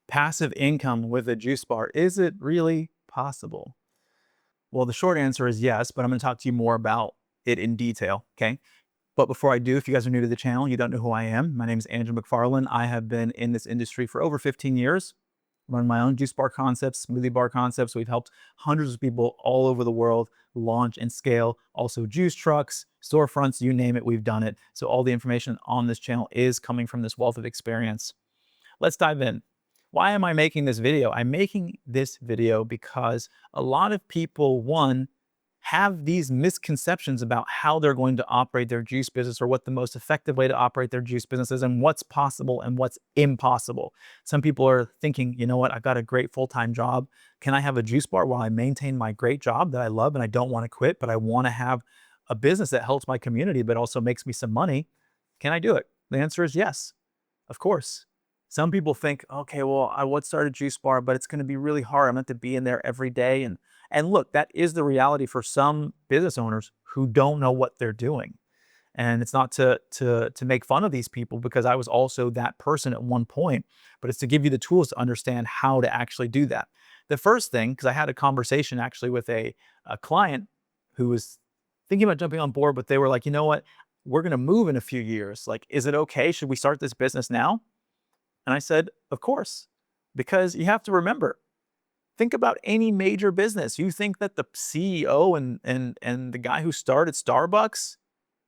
Passive income with a juice bar, is it really possible? Well, the short answer is yes, but I'm going to talk to you more about it in detail. Okay. But before I do, if you guys are new to the channel, you don't know who I am. My name is Andrew McFarland. I have been in this industry for over 15 years, run my own juice bar concepts, smoothie bar concepts. We've helped hundreds of people all over the world launch and scale. Also juice trucks, storefronts, you name it, we've done it. So all the information on this channel is coming from this wealth of experience. Let's dive in. Why am I making this video? I'm making this video because a lot of people, one, have these misconceptions about how they're going to operate their juice business or what the most effective way to operate their juice business is and what's possible and what's impossible. Some people are thinking, you know what, I've got a great full-time job. Can I have a juice bar while I maintain my great job that I love and I don't want to quit, but I want to have a business that helps my community, but also makes me some money? Can I do it? The answer is yes, of course. Some people think, okay, well, I would start a juice bar, but it's going to be really hard. I'm going to have to be in there every day. And look, that is the reality for some business owners who don't know what they're doing. And it's not to make fun of these people, because I was also that person at one point, but it's to give you the tools to understand how to actually do that. The first thing, because I had a conversation actually with a client who was thinking about jumping on board, but they were like, you know what, we're going to move in a few years. Like, is it okay? Should we start this business now? And I said, of course, because you have to remember, think about any major business. You think that the CEO and the guy who started Starbucks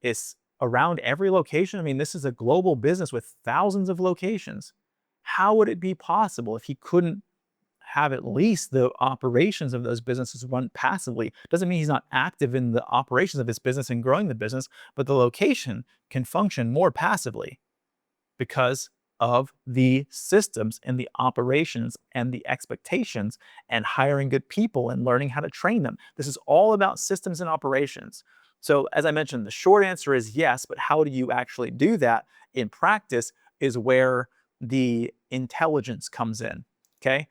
is around every location? I mean, this is a global business with thousands of locations. How would it be possible if he couldn't have at least the operations of those businesses run passively? Doesn't mean he's not active in the operations of his business and growing the business, but the location can function more passively because of the systems and the operations and the expectations and hiring good people and learning how to train them. This is all about systems and operations. So as I mentioned, the short answer is yes, but how do you actually do that in practice is where the intelligence comes in, okay?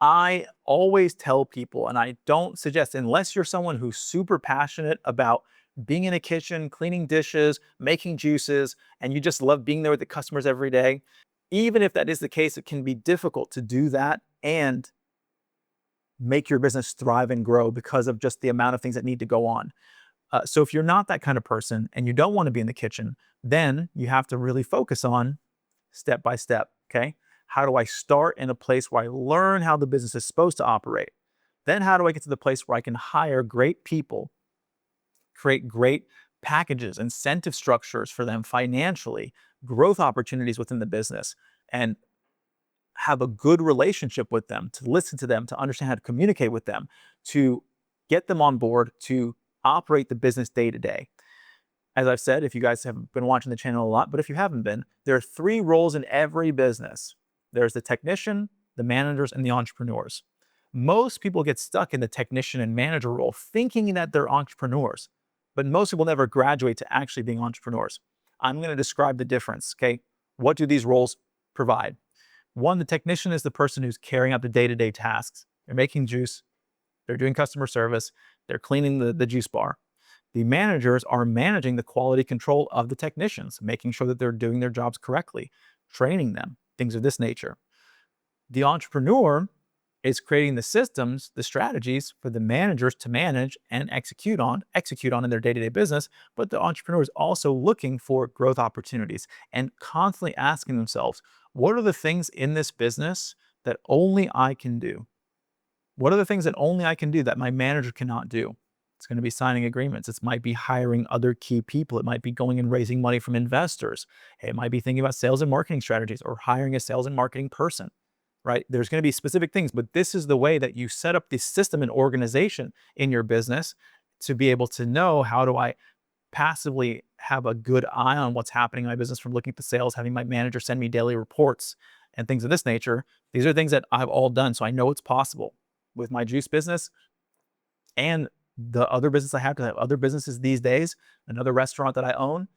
I always tell people, and I don't suggest, unless you're someone who's super passionate about being in a kitchen, cleaning dishes, making juices, and you just love being there with the customers every day, even if that is the case, it can be difficult to do that and make your business thrive and grow because of just the amount of things that need to go on. So if you're not that kind of person and you don't want to be in the kitchen, then you have to really focus on step by step, okay? How do I start in a place where I learn how the business is supposed to operate? Then how do I get to the place where I can hire great people, create great packages, incentive structures for them financially, growth opportunities within the business, and have a good relationship with them, to listen to them, to understand how to communicate with them, to get them on board, to operate the business day to day. As I've said, if you guys have been watching the channel a lot, but if you haven't been, there are 3 roles in every business. There's the technician, the managers, and the entrepreneurs. Most people get stuck in the technician and manager role thinking that they're entrepreneurs, but most people never graduate to actually being entrepreneurs. I'm going to describe the difference, okay? What do these roles provide? One, the technician is the person who's carrying out the day-to-day tasks. They're making juice, they're doing customer service, they're cleaning the juice bar. The managers are managing the quality control of the technicians, making sure that they're doing their jobs correctly, training them, things of this nature. The entrepreneur is creating the systems, the strategies for the managers to manage and execute on in their day-to-day business. But the entrepreneur is also looking for growth opportunities and constantly asking themselves, what are the things in this business that only I can do? What are the things that only I can do that my manager cannot do? It's going to be signing agreements. It might be hiring other key people. It might be going and raising money from investors. It might be thinking about sales and marketing strategies or hiring a sales and marketing person, right? There's going to be specific things, but this is the way that you set up the system and organization in your business to be able to know, how do I passively have a good eye on what's happening in my business, from looking at the sales, having my manager send me daily reports and things of this nature. These are things that I've all done. So I know it's possible with my juice business and the other business I have, to have other businesses these days, another restaurant that I own.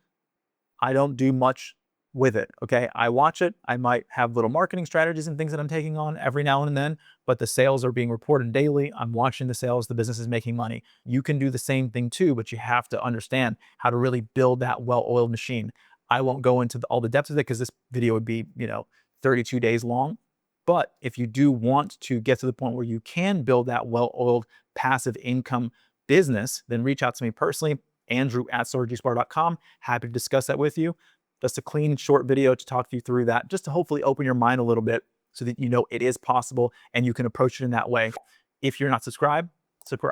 I don't do much with it, okay? I watch it. I might have little marketing strategies and things that I'm taking on every now and then, but the sales are being reported daily. I'm watching the sales. The business is making money. You can do the same thing too, but you have to understand how to really build that well-oiled machine. I won't go into all the depths of it because this video would be, 32 days long, But if you do want to get to the point where you can build that well-oiled passive income business, then reach out to me personally, Andrew at StartAJuiceBar.com. Happy to discuss that with you. Just a clean, short video to talk you through that, just to hopefully open your mind a little bit so that you know it is possible and you can approach it in that way. If you're not subscribed,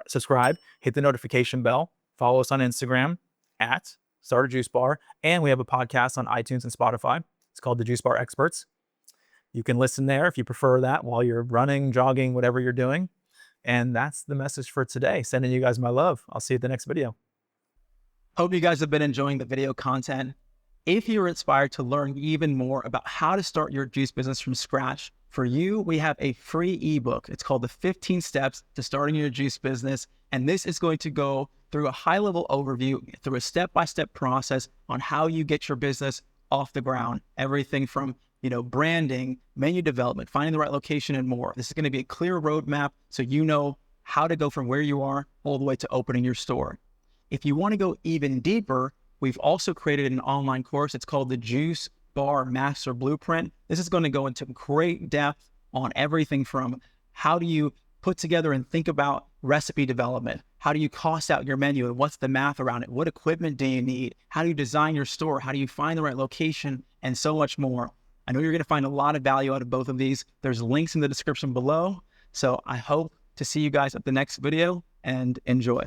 subscribe, hit the notification bell, follow us on Instagram at StartAJuiceBar, and we have a podcast on iTunes and Spotify. It's called The Juice Bar Experts. You can listen there if you prefer that while you're running, jogging, whatever you're doing. And that's the message for today. Sending you guys my love. I'll see you at the next video. Hope you guys have been enjoying the video content. If you're inspired to learn even more about how to start your juice business from scratch, for you, we have a free ebook. It's called the 15 Steps to Starting Your Juice Business. And this is going to go through a high-level overview, through a step-by-step process on how you get your business off the ground. Everything from branding, menu development, finding the right location, and more. This is going to be a clear roadmap so you know how to go from where you are all the way to opening your store. If you want to go even deeper, we've also created an online course. It's called the Juice Bar Master Blueprint. This is going to go into great depth on everything from how do you put together and think about recipe development? How do you cost out your menu and what's the math around it? What equipment do you need? How do you design your store? How do you find the right location? And so much more. I know you're going to find a lot of value out of both of these. There's links in the description below. So I hope to see you guys at the next video and enjoy.